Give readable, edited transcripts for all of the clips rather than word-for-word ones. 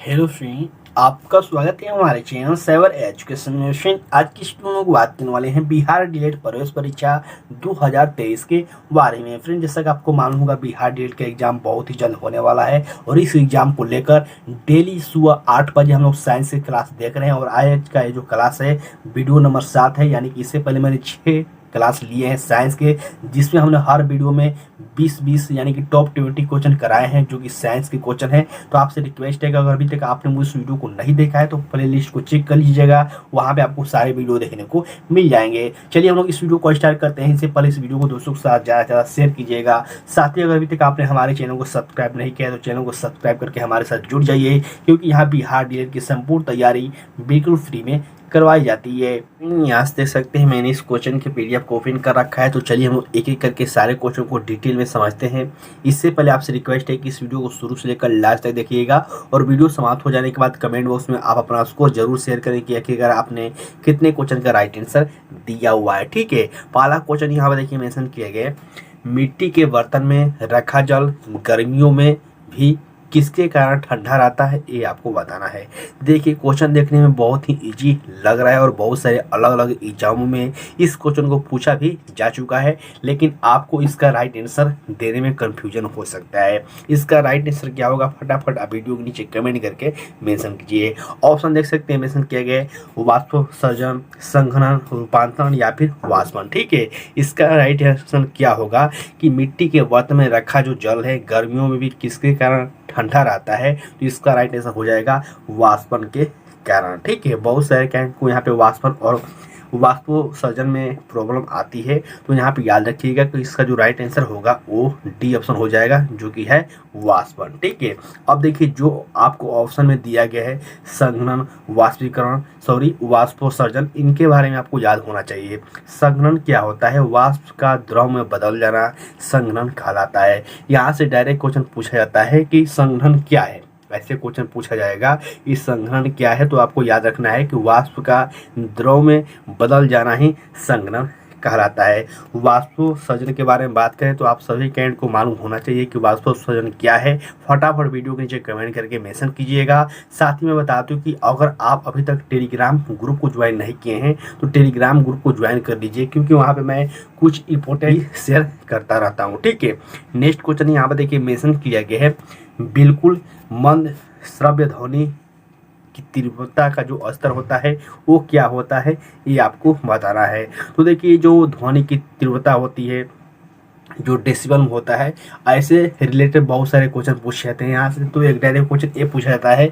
Hello friend, आपका स्वागत है हमारे चैनल सेवर एजुकेशन में। फ्रेंड, आज की वीडियो में लोग बात करने वाले हैं बिहार डीएलएड प्रवेश परीक्षा 2023 के बारे में। फ्रेंड, जैसा कि आपको मालूम होगा, बिहार डीएलएड का एग्जाम बहुत ही जल्द होने वाला है और इस एग्जाम को लेकर डेली सुबह 8 बजे हम लोग साइंस की क्लास देख रहे हैं। और आज का ये जो क्लास है वीडियो नंबर 7 है, यानी कि इससे पहले मैंने 6 क्लास लिए हैं साइंस के, जिसमें हमने हर वीडियो में 20-20 यानी कि टॉप 20 क्वेश्चन कराए हैं जो कि साइंस के क्वेश्चन हैं। तो आपसे रिक्वेस्ट है कि अगर अभी तक आपने मुझे इस वीडियो को नहीं देखा है तो प्लेलिस्ट को चेक कर लीजिएगा, वहाँ पे आपको सारे वीडियो देखने को मिल जाएंगे। चलिए हम लोग इस वीडियो को स्टार्ट करते हैं। इससे पहले इस वीडियो को दोस्तों के साथ ज़्यादा से ज़्यादा शेयर कीजिएगा। साथ ही अगर अभी तक आपने हमारे चैनल को सब्सक्राइब नहीं किया है तो चैनल को सब्सक्राइब करके हमारे साथ जुड़ जाइए, क्योंकि यहाँ बिहार डीएलएड की संपूर्ण तैयारी बिल्कुल फ्री में करवाई जाती है। यहाँ से देख सकते हैं मैंने इस क्वेश्चन के पीडीएफ को ओपन कर रखा है। तो चलिए हम एक एक करके सारे क्वेश्चन को डिटेल में समझते हैं। इससे पहले आपसे रिक्वेस्ट है कि इस वीडियो को शुरू से लेकर लास्ट तक देखिएगा और वीडियो समाप्त हो जाने के बाद कमेंट बॉक्स में आप अपना स्कोर जरूर शेयर करें कि आखिरकार आपने कितने क्वेश्चन का राइट आंसर दिया हुआ है। ठीक है, पहला क्वेश्चन यहाँ पर देखिए मेंशन किया गया है, मिट्टी के बर्तन में रखा जल गर्मियों में भी किसके कारण ठंडा रहता है, ये आपको बताना है। देखिए, क्वेश्चन देखने में बहुत ही इजी लग रहा है और बहुत सारे अलग अलग एग्जामों में इस क्वेश्चन को पूछा भी जा चुका है, लेकिन आपको इसका राइट आंसर देने में कंफ्यूजन हो सकता है। इसका राइट आंसर क्या होगा, फटाफट आप वीडियो के नीचे कमेंट करके मेंशन कीजिए। ऑप्शन देख सकते हैं मेंशन किया गया है, वाष्पोत्सर्जन, संघनन, रूपांतरण या फिर वाष्पन। ठीक है, इसका राइट आंसर क्या होगा कि मिट्टी के बर्तन में रखा जो जल है गर्मियों में भी किसके कारण ठंडा रहता है, तो इसका राइट आंसर हो जाएगा वाष्पन के कारण। ठीक है, बहुत सारे कैंडिडेट को यहाँ पे वाष्पन और वाष्पोत्सर्जन में प्रॉब्लम आती है, तो यहाँ पे याद रखिएगा कि इसका जो राइट आंसर होगा वो डी ऑप्शन हो जाएगा, जो कि है वाष्पन। ठीक है, अब देखिए जो आपको ऑप्शन में दिया गया है संघनन, वाष्पोत्सर्जन, इनके बारे में आपको याद होना चाहिए। संघनन क्या होता है, वाष्प का द्रव में बदल जाना संघनन कहलाता है। यहाँ से डायरेक्ट क्वेश्चन पूछा जाता है कि संघनन क्या है, ऐसे क्वेश्चन पूछा जाएगा इस संघनन क्या है, तो आपको याद रखना है कि वाष्प का द्रव में बदल जाना ही संघनन कहलाता है। वाष्पोत्सर्जन के बारे में बात करें तो आप सभी कैंडिडेट को मालूम होना चाहिए कि वाष्पोत्सर्जन क्या है। फटाफट वीडियो के नीचे कमेंट करके मेंशन कीजिएगा। साथ ही मैं बता दूं कि अगर आप अभी तक टेलीग्राम ग्रुप को ज्वाइन नहीं किए हैं तो टेलीग्राम ग्रुप को ज्वाइन कर लीजिए, क्योंकि वहाँ पर मैं कुछ इंपॉर्टेंट शेयर करता रहता हूँ। ठीक है, नेक्स्ट क्वेश्चन यहाँ पर देखिए मेंशन किया गया है, बिल्कुल मंद श्रव्य ध्वनि की तीव्रता का जो स्तर होता है वो क्या होता है, ये आपको बताना है। तो देखिए, जो ध्वनि की तीव्रता होती है, जो डेसिबल में होता है, ऐसे रिलेटेड बहुत सारे क्वेश्चन पूछे जाते हैं यहाँ से। तो एक डायरेक्ट क्वेश्चन ये पूछा जाता है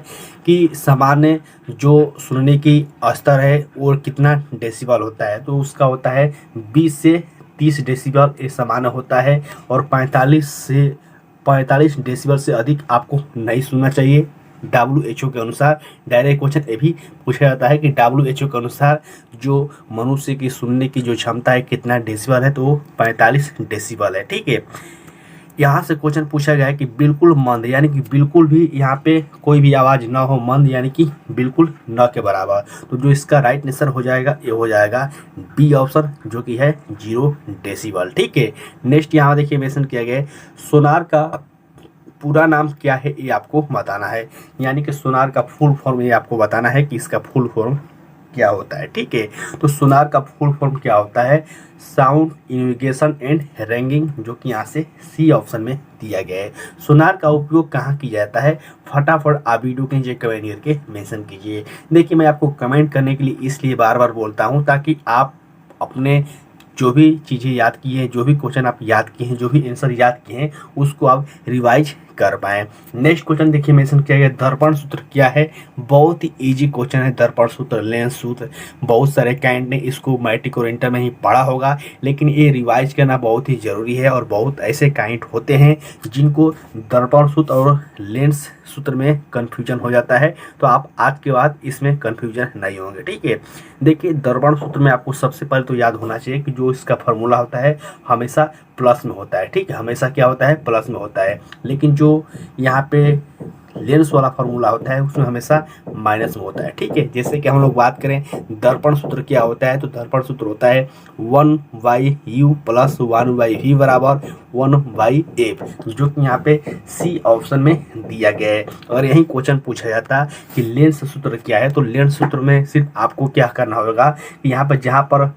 कि सामान्य जो सुनने की स्तर है वो कितना डेसिबल होता है, तो उसका होता है 20 से 30 डेसिबल ये सामान्य होता है, और 45 डेसिबल से अधिक आपको नहीं सुनना चाहिए WHO के अनुसार। डायरेक्ट क्वेश्चन ये भी पूछा जाता है कि WHO के अनुसार जो मनुष्य की सुनने की जो क्षमता है कितना डेसिबल है, तो वो 45 डेसिबल है। ठीक है, यहाँ से क्वेश्चन पूछा गया है कि बिल्कुल मंद, यानी कि बिल्कुल भी यहाँ पे कोई भी आवाज़ ना हो, मंद यानी कि बिल्कुल न के बराबर। तो जो इसका राइट आंसर हो जाएगा ये हो जाएगा बी ऑप्शन, जो कि है 0 डेसिबल। ठीक है, नेक्स्ट यहाँ देखिए मेंशन किया गया है, सोनार का पूरा नाम क्या है, ये आपको बताना है। यानी कि सोनार का फुल फॉर्म ये आपको बताना है कि इसका फुल फॉर्म क्या होता है। ठीक है, तो सोनार का फुल फॉर्म क्या होता है, साउंड नेविगेशन एंड रैंगिंग, जो कि यहाँ से सी ऑप्शन में दिया गया है। सोनार का उपयोग कहाँ किया जाता है, फटाफट आप वीडियो के नीचे कमेंट करके मेंशन कीजिए। देखिए, मैं आपको कमेंट करने के लिए इसलिए बार बार बोलता हूँ ताकि आप अपने जो भी चीज़ें याद की हैं, जो भी क्वेश्चन आप याद किए हैं, जो भी आंसर याद किए हैं, उसको आप रिवाइज कर पाएँ। नेक्स्ट क्वेश्चन देखिए मेंशन किया गया, दर्पण सूत्र क्या है। बहुत ही इजी क्वेश्चन है दर्पण सूत्र, लेंस सूत्र। बहुत सारे कैंडिडेट ने इसको मैट्रिक और इंटर में ही पढ़ा होगा, लेकिन ये रिवाइज करना बहुत ही ज़रूरी है। और बहुत ऐसे कैंडिडेट होते हैं जिनको दर्पण सूत्र और लेंस सूत्र में कन्फ्यूजन हो जाता है, तो आप आज के बाद इसमें कन्फ्यूजन नहीं होंगे। ठीक है, देखिए दर्पण सूत्र में आपको सबसे पहले तो याद होना चाहिए कि जो इसका फॉर्मूला होता है हमेशा प्लस में होता है। ठीक है, हमेशा क्या होता है, प्लस में होता है। लेकिन जो यहाँ पे लेंस वाला फॉर्मूला होता है उसमें हमेशा माइनस में होता है। ठीक है, जैसे कि हम लोग बात करें दर्पण सूत्र क्या होता है, तो दर्पण सूत्र होता है 1/u प्लस 1/v बराबर 1/f, जो कि यहाँ पे सी ऑप्शन में दिया गया है। और यही क्वेश्चन पूछा जाता कि लेंस सूत्र क्या है, तो लेंस सूत्र में सिर्फ आपको क्या करना होगा कि यहाँ पर जहाँ पर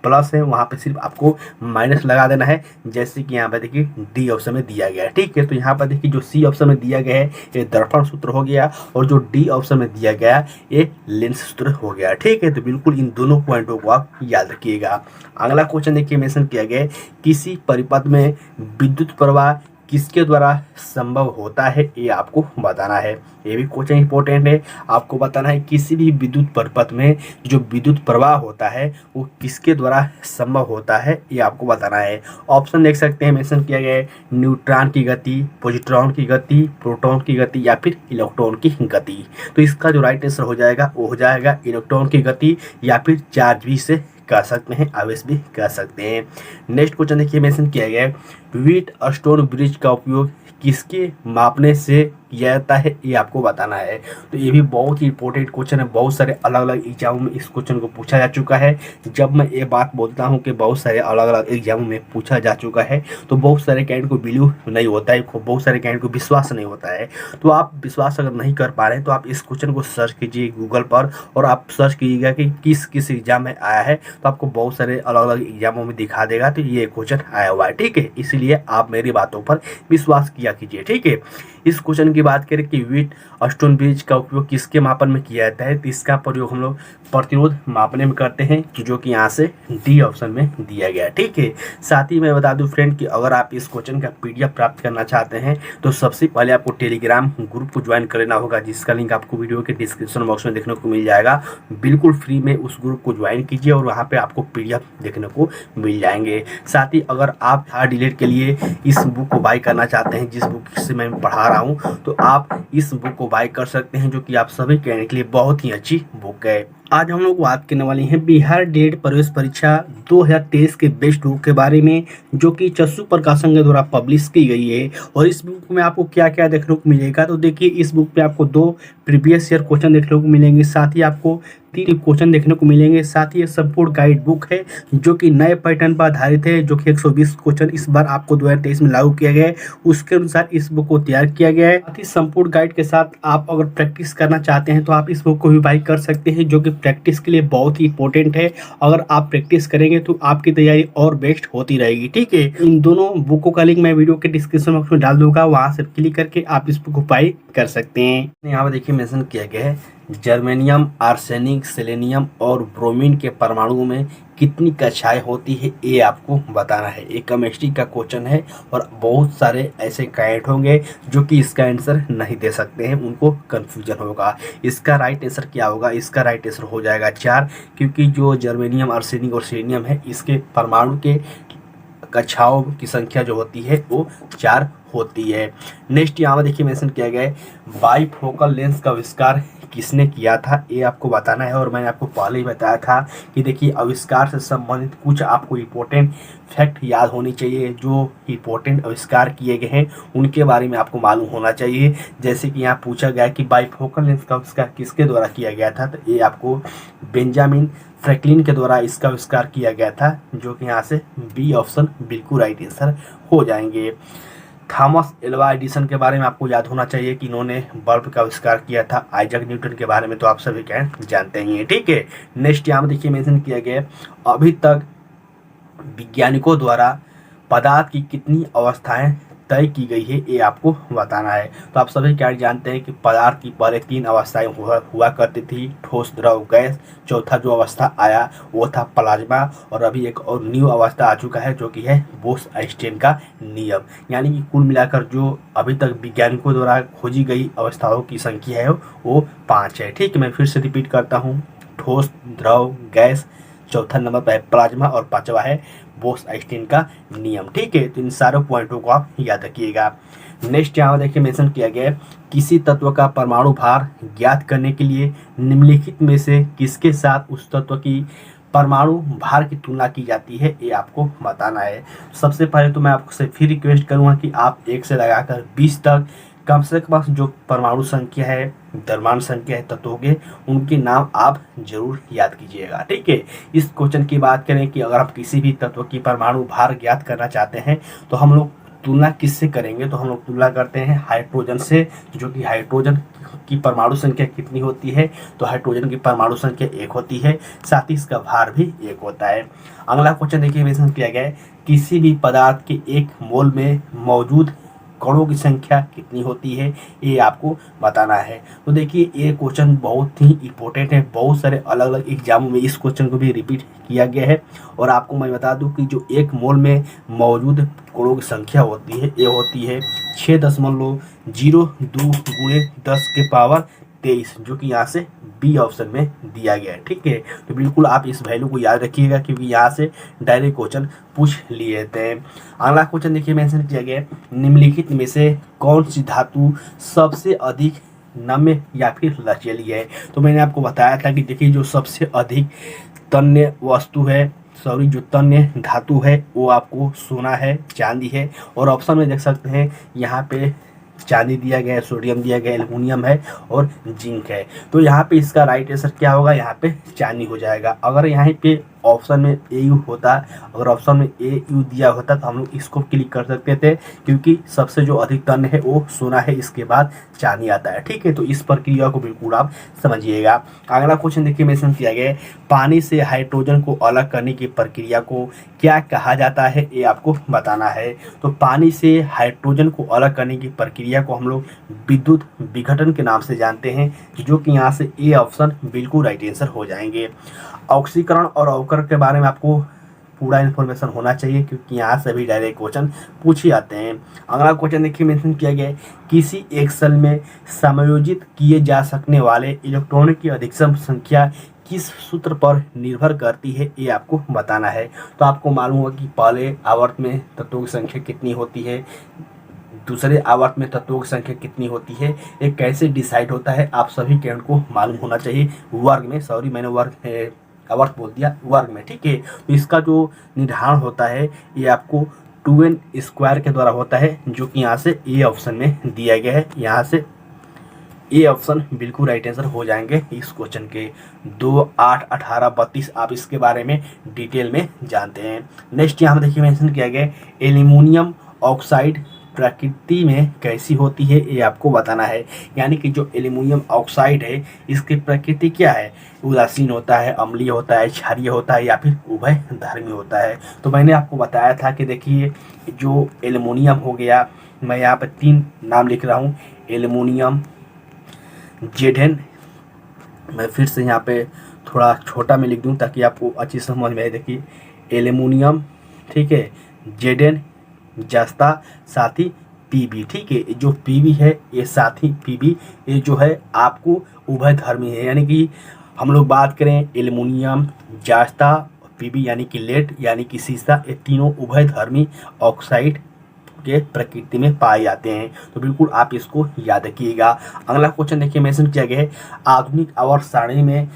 प्लस है वहाँ पे सिर्फ आपको माइनस लगा देना है, जैसे कि यहाँ पे देखिए डी ऑप्शन में दिया गया है। ठीक है, तो यहाँ पर देखिए जो सी ऑप्शन में दिया गया है ये दर्पण सूत्र हो गया, और जो डी ऑप्शन में दिया गया ये लेंस सूत्र हो गया। ठीक है, तो बिल्कुल इन दोनों पॉइंटों को आप याद रखिएगा। अगला क्वेश्चन देखिए मेंशन किया गया है, किसी परिपथ में विद्युत प्रवाह किसके द्वारा संभव होता है, ये आपको बताना है। ये भी क्वेश्चन इंपॉर्टेंट है, आपको बताना है किसी भी विद्युत परिपथ में जो विद्युत प्रवाह होता है वो किसके द्वारा संभव होता है, ये आपको बताना है। ऑप्शन देख सकते हैं मेंशन किया गया है, न्यूट्रॉन की गति, पॉजिट्रॉन की गति, प्रोटॉन की गति या फिर इलेक्ट्रॉन की गति। तो इसका जो राइट आंसर हो जाएगा वो हो जाएगा इलेक्ट्रॉन की गति, या फिर चार्ज भी से कह सकते हैं, आवेश भी कह सकते हैं। नेक्स्ट क्वेश्चन देखिए मेंशन किया गया है, व्हीटस्टोन ब्रिज का उपयोग किसके मापने से किया जाता है, ये आपको बताना है। तो ये भी बहुत ही इंपॉर्टेंट क्वेश्चन है, बहुत सारे अलग अलग एग्जामों में इस क्वेश्चन को पूछा जा चुका है। जब मैं ये बात बोलता हूँ कि बहुत सारे अलग अलग एग्जामों में पूछा जा चुका है, तो बहुत सारे कैंडिडेट को बिलीव नहीं होता है, बहुत सारे कैंडिडेट को विश्वास नहीं होता है। तो आप विश्वास अगर नहीं कर पा रहे हैं तो आप इस क्वेश्चन को सर्च कीजिए गूगल पर, और आप सर्च कीजिएगा कि किस किस एग्जाम में आया है, तो आपको बहुत सारे अलग अलग एग्जामों में दिखा देगा तो ये क्वेश्चन आया हुआ है। ठीक है, इसीलिए आप मेरी बातों पर विश्वास किया कीजिए। ठीक है, इस क्वेश्चन की बात करें कि व्हीटस्टोन ब्रिज का उपयोग किसके मापन में किया जाता है, तो इसका प्रयोग हम लोग प्रतिरोध मापने में करते हैं, जो कि यहाँ से डी ऑप्शन में दिया गया है। ठीक है, साथ ही मैं बता दूं फ्रेंड कि अगर आप इस क्वेश्चन का पीडीएफ प्राप्त करना चाहते हैं तो सबसे पहले आपको टेलीग्राम ग्रुप को ज्वाइन करना होगा, जिसका लिंक आपको वीडियो के डिस्क्रिप्शन बॉक्स में देखने को मिल जाएगा। बिल्कुल फ्री में उस ग्रुप को ज्वाइन कीजिए और वहाँ पे आपको पीडीएफ देखने को मिल जाएंगे। साथ ही अगर आप हार्ड डिलीट के लिए इस बुक को बाय करना चाहते हैं, जिस बुक से मैं पढ़ा रहा हूँ, तो आप इस बुक को बाय कर सकते हैं, जो कि आप सभी कैंडिडेट के लिए बहुत ही अच्छी बुक है। आज हम लोग बात करने वाले हैं बिहार डीएलएड प्रवेश परीक्षा 2023 के बेस्ट बुक के बारे में, जो कि चस्सू प्रकाशन के द्वारा पब्लिश की गई है। और इस बुक में आपको क्या क्या देखने को मिलेगा, तो देखिए इस बुक पे आपको 2 प्रीवियस ईयर क्वेश्चन देखने को मिलेंगे, साथ ही आपको 3 क्वेश्चन देखने को मिलेंगे। साथ ही ये संपूर्ण गाइड बुक है जो कि नए पैटर्न पर आधारित है, जो कि 120 क्वेश्चन इस बार आपको 2023 में लागू किया गया है, उसके अनुसार इस बुक को तैयार किया गया है। साथ ही संपूर्ण गाइड के साथ आप अगर प्रैक्टिस करना चाहते हैं तो आप इस बुक को भी बाय कर सकते हैं, जो कि प्रैक्टिस के लिए बहुत ही इंपॉर्टेंट है। अगर आप प्रैक्टिस करेंगे तो आपकी तैयारी और बेस्ट होती रहेगी। ठीक है, इन दोनों बुकों का लिंक मैं वीडियो के डिस्क्रिप्शन बॉक्स में डाल दूंगा, वहां से क्लिक करके आप इस बुक को बाय कर सकते हैं। यहाँ पर देखिए मेंशन किया गया है, जर्मेनियम, आर्सेनिक, सेलेनियम और ब्रोमीन के परमाणुओं में कितनी कक्षाएं होती है, ये आपको बताना है। एक केमिस्ट्री का क्वेश्चन है और बहुत सारे ऐसे कैंडिडेट होंगे जो कि इसका आंसर नहीं दे सकते हैं, उनको कंफ्यूजन होगा। इसका राइट आंसर क्या होगा, इसका राइट आंसर हो जाएगा 4, क्योंकि जो जर्मेनियम, आर्सेनिक और सेलेनियम है, इसके परमाणु के कक्षाओं की संख्या जो होती है वो 4 होती है। नेक्स्ट यहाँ देखिए मेंशन किया गया है, बाईफोकल लेंस का आविष्कार किसने किया था, ये आपको बताना है। और मैंने आपको पहले ही बताया था कि देखिए आविष्कार से संबंधित कुछ आपको इम्पोर्टेंट फैक्ट याद होनी चाहिए, जो इम्पोर्टेंट आविष्कार किए गए हैं उनके बारे में आपको मालूम होना चाहिए। जैसे कि यहाँ पूछा गया कि बाईफोकल लेंस का आविष्कार किसके द्वारा किया गया था, तो ये आपको बेंजामिन फ्रैंकलिन के द्वारा इसका आविष्कार किया गया था, जो कि यहाँ से बी ऑप्शन बिल्कुल राइट आंसर हो जाएंगे। थॉमस एल्वा एडिसन के बारे में आपको याद होना चाहिए कि इन्होंने बल्ब का आविष्कार किया था। आइजैक न्यूटन के बारे में तो आप सभी कैंडिडेट जानते ही हैं। ठीक है, नेक्स्ट यहाँ देखिए मेंशन किया गया, अभी तक वैज्ञानिकों द्वारा पदार्थ की कितनी अवस्थाएं तय की गई है, ये आपको बताना है। तो आप सभी क्या जानते हैं कि पदार्थ की पहले 3 अवस्थाएं हुआ करती थी, ठोस, द्रव, गैस। चौथा जो अवस्था आया वो था प्लाज्मा, और अभी एक और न्यू अवस्था आ चुका है जो कि है बोस-आइंस्टाइन का नियम। यानी कि कुल मिलाकर जो अभी तक वैज्ञानिकों द्वारा खोजी गई अवस्थाओं की संख्या है वो 5 है। ठीक है, मैं फिर से रिपीट करता हूँ, ठोस, द्रव, गैस, चौथा नंबर पर है प्लाज्मा, और 5वां है बोस-आइंस्टाइन का नियम। ठीक है, तो इन सारे पॉइंटों को आप याद रखिएगा। नेक्स्ट यहाँ देखिए मेंशन किया गया है, किसी तत्व का परमाणु भार ज्ञात करने के लिए निम्नलिखित में से किसके साथ उस तत्व की परमाणु भार की तुलना की जाती है, ये आपको बताना है। सबसे पहले तो मैं आपसे फिर रिक्वेस्ट करूँगा कि आप 1 से लगाकर 20 तक कम से कम जो परमाणु संख्या है, द्रव्यमान संख्या है तत्वों के, उनके नाम आप जरूर याद कीजिएगा। ठीक है, इस क्वेश्चन की बात करें कि अगर आप किसी भी तत्व की परमाणु भार ज्ञात करना चाहते हैं तो हम लोग तुलना किससे करेंगे, तो हम लोग तुलना करते हैं हाइड्रोजन से, जो कि हाइड्रोजन की परमाणु संख्या कितनी होती है, तो हाइड्रोजन की परमाणु संख्या 1 होती है, साथ ही इसका भार भी 1 होता है। अगला क्वेश्चन देखिए मेंशन किया गया है, किसी भी पदार्थ के 1 मोल में मौजूद कणों की संख्या कितनी होती है, ये आपको बताना है। तो देखिए ये क्वेश्चन बहुत ही इंपॉर्टेंट है, बहुत सारे अलग अलग एग्जामों में इस क्वेश्चन को भी रिपीट किया गया है। और आपको मैं बता दूं कि जो 1 मोल में मौजूद कणों की संख्या होती है, ये होती है 6.02 गुणे 10 के पावर 23, जो कि यहाँ से बी ऑप्शन में दिया गया है। ठीक है, तो बिल्कुल आप इस वैल्यू को याद रखिएगा क्योंकि यहाँ से डायरेक्ट क्वेश्चन पूछ लिए थे। अगला क्वेश्चन देखिए मेंशन किया गया है, निम्नलिखित में से कौन सी धातु सबसे अधिक नम्य या फिर लचीली है। तो मैंने आपको बताया था कि देखिए जो सबसे अधिक तन्य वस्तु है, सॉरी जो तन्य धातु है वो आपको सोना है, चांदी है। और ऑप्शन में देख सकते हैं यहाँ पे चांदी दिया गया है, सोडियम दिया गया है, एल्युमिनियम है और जिंक है। तो यहाँ पे इसका राइट आंसर क्या होगा, यहाँ पे चांदी हो जाएगा। अगर यहाँ पे ऑप्शन में ए यू होता, अगर ऑप्शन में ए यू दिया होता तो हम लोग इसको क्लिक कर सकते थे, क्योंकि सबसे जो अधिक तन्य है वो सोना है, इसके बाद चांदी आता है। ठीक है, तो इस प्रक्रिया को बिल्कुल आप समझिएगा। अगला क्वेश्चन देखिए मेंशन किया गया है, पानी से हाइड्रोजन को अलग करने की प्रक्रिया को क्या कहा जाता है, ये आपको बताना है। तो पानी से हाइड्रोजन को अलग करने की प्रक्रिया को हम लोग विद्युत विघटन के नाम से जानते हैं, जो कि यहाँ से ए ऑप्शन बिल्कुल राइट आंसर हो जाएंगे। ऑक्सीकरण और अवकरण के बारे में आपको पूरा इन्फॉर्मेशन होना चाहिए, क्योंकि यहाँ से भी डायरेक्ट क्वेश्चन पूछे जाते हैं। अगला क्वेश्चन देखिए मेंशन किया गया है, किसी एक सेल में समायोजित किए जा सकने वाले इलेक्ट्रॉनों की अधिकतम संख्या किस सूत्र पर निर्भर करती है, ये आपको बताना है। तो आपको मालूम होगा कि पहले आवर्त में तत्वों की संख्या कितनी होती है, दूसरे आवर्त में तत्वों की संख्या कितनी होती है, ये कैसे डिसाइड होता है, आप सभी कैंड को मालूम होना चाहिए। वर्ग में, सॉरी मैंने वर्ग आवर्त बोल दिया, वर्ग में। ठीक है, तो इसका जो निर्धारण होता है ये आपको 2n स्क्वायर के द्वारा होता है, जो कि यहाँ से ए ऑप्शन में दिया गया है। यहाँ से ए ऑप्शन बिल्कुल राइट आंसर हो जाएंगे इस क्वेश्चन के। 2, 8, 18, 32 आप इसके बारे में डिटेल में जानते हैं। नेक्स्ट यहाँ देखिए मेंशन किया गया, एल्युमिनियम ऑक्साइड प्रकृति में कैसी होती है, ये आपको बताना है। यानी कि जो एल्युमिनियम ऑक्साइड है इसकी प्रकृति क्या है, उदासीन होता है, अम्लीय होता है, क्षारीय होता है या फिर उभयधर्मी होता है। तो मैंने आपको बताया था कि देखिए जो एल्युमिनियम हो गया, मैं यहाँ पर 3 नाम लिख रहा हूँ, एल्युमिनियम, जेडन, मैं फिर से यहाँ पे थोड़ा छोटा में लिख दूँ ताकि आपको अच्छी समझ में आए। देखिए एल्युमिनियम, ठीक है, जेडन, जस्ता, साथ ही पीबी। ठीक है, जो पीबी है ये साथ ही पीबी, ये जो है आपको उभयधर्मी है। यानी कि हम लोग बात करें एल्युमिनियम, जस्ता, पीबी यानी कि लेड यानी कि सीसा, ये तीनों उभयधर्मी ऑक्साइड के प्रकृति में पाए जाते हैं। तो बिल्कुल आप इसको याद रखिएगा। अगला क्वेश्चन देखिए मेंशन किया गया है, आधुनिक आवर्त सारणी में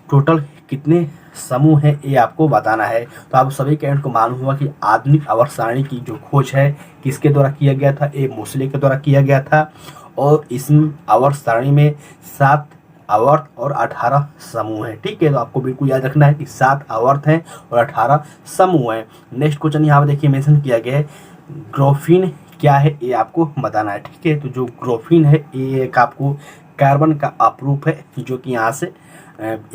टोटल कितने समूह है, ये आपको बताना है। तो आप सभी कैंड को मालूम हुआ कि आधुनिक आवर्त सारणी की जो खोज है किसके द्वारा किया गया था, ए मोसले के द्वारा किया गया था। और इस आवर्त सारणी में 7 आवर्त और 18 समूह है। ठीक है, तो आपको बिल्कुल याद रखना है कि 7 आवर्त हैं और 18 समूह हैं। नेक्स्ट क्वेश्चन यहाँ पर देखिए मेंशन किया गया है, ग्राफीन क्या है, ये आपको बताना है। ठीक है, तो जो ग्राफीन है ये एक आपको कार्बन का अपरूप है, जो कि यहाँ से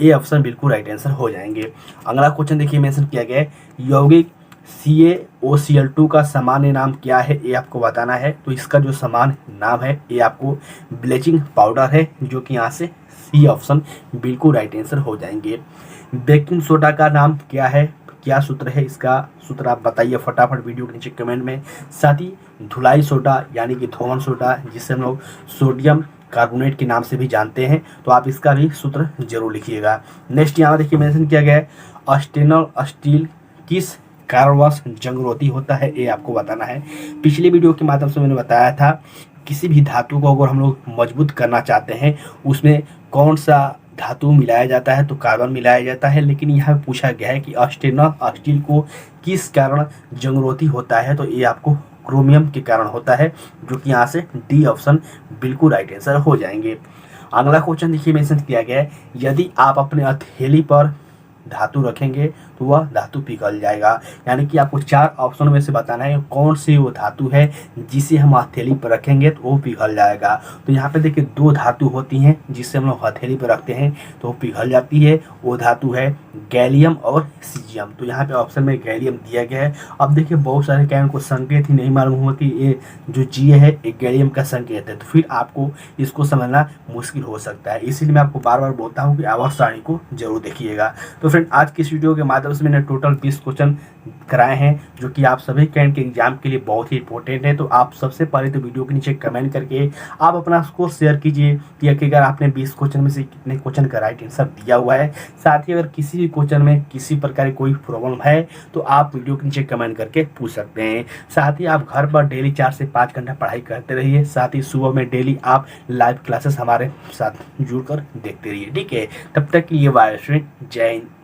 ए ऑप्शन बिल्कुल राइट आंसर हो जाएंगे। अगला क्वेश्चन देखिए मेंशन किया गया है, यौगिक CaOCl2 का सामान्य नाम क्या है, ये आपको बताना है। तो इसका जो सामान्य नाम है ये आपको ब्लीचिंग पाउडर है, जो कि यहाँ से सी ऑप्शन बिल्कुल राइट आंसर हो जाएंगे। बेकिंग सोडा का नाम क्या है, क्या सूत्र है, इसका सूत्र आप बताइए फटाफट वीडियो के नीचे कमेंट में। साथ ही धुलाई सोडा यानी कि धोवन सोडा, जिसे हम लोग सोडियम कार्बोनेट के नाम से भी जानते हैं, तो आप इसका भी सूत्र जरूर लिखिएगा। नेक्स्ट यहाँ देखिए मेंशन किया गया है, स्टेनलेस स्टील किस कारणवश जंगरोधी होता है, ये आपको बताना है। पिछले वीडियो के माध्यम से मैंने बताया था किसी भी धातु को अगर हम लोग मजबूत करना चाहते हैं उसमें कौन सा धातु मिलाया जाता है, तो कार्बन मिलाया जाता है। लेकिन यहाँ पूछा गया है कि स्टेनलेस स्टील को किस कारण जंगरोधी होता है, तो ये आपको क्रोमियम के कारण होता है, जो कि यहाँ से डी ऑप्शन बिल्कुल राइट आंसर हो जाएंगे। अगला क्वेश्चन देखिए मेंशन किया गया है, यदि आप अपने हथेली पर धातु रखेंगे तो वह धातु पिघल जाएगा। यानी कि आपको 4 ऑप्शन में से बताना है कौन सी वो धातु है जिसे हम हथेली पर रखेंगे तो वो पिघल जाएगा। तो यहाँ पे देखिए 2 धातु होती हैं जिसे हम लोग हथेली पर रखते हैं तो वो पिघल जाती है। वो धातु है गैलियम और सीजियम। तो यहाँ पे ऑप्शन में गैलियम दिया गया है। अब देखिए बहुत सारे कैन को संकेत ही नहीं मालूम हुआ कि ये जो जी है एक गैलियम का संकेत है, तो फिर आपको इसको समझना मुश्किल हो सकता है। इसीलिए मैं आपको बार बार बोलता हूँ कि आवर्त सारणी को जरूर देखिएगा। तो फ्रेंड आज की इस वीडियो के माध्यम से मैंने टोटल 20 क्वेश्चन कराए हैं जो कि आप सभी कैंट के एग्जाम के लिए बहुत ही इंपॉर्टेंट है। तो आप सबसे पहले तो वीडियो के नीचे कमेंट करके आप अपना स्कोर शेयर कीजिए कि अगर आपने 20 क्वेश्चन में से कितने क्वेश्चन का राइट आंसर दिया हुआ है। साथ ही अगर किसी भी क्वेश्चन में किसी प्रकार की कोई प्रॉब्लम है तो आप वीडियो के नीचे कमेंट करके पूछ सकते हैं। साथ ही आप घर पर डेली 4 से 5 घंटा पढ़ाई करते रहिए। साथ ही सुबह में डेली आप लाइव क्लासेस हमारे साथ जुड़कर देखते रहिए। ठीक है, तब तक के लिए बाय फ्रेंड, जय हिंद।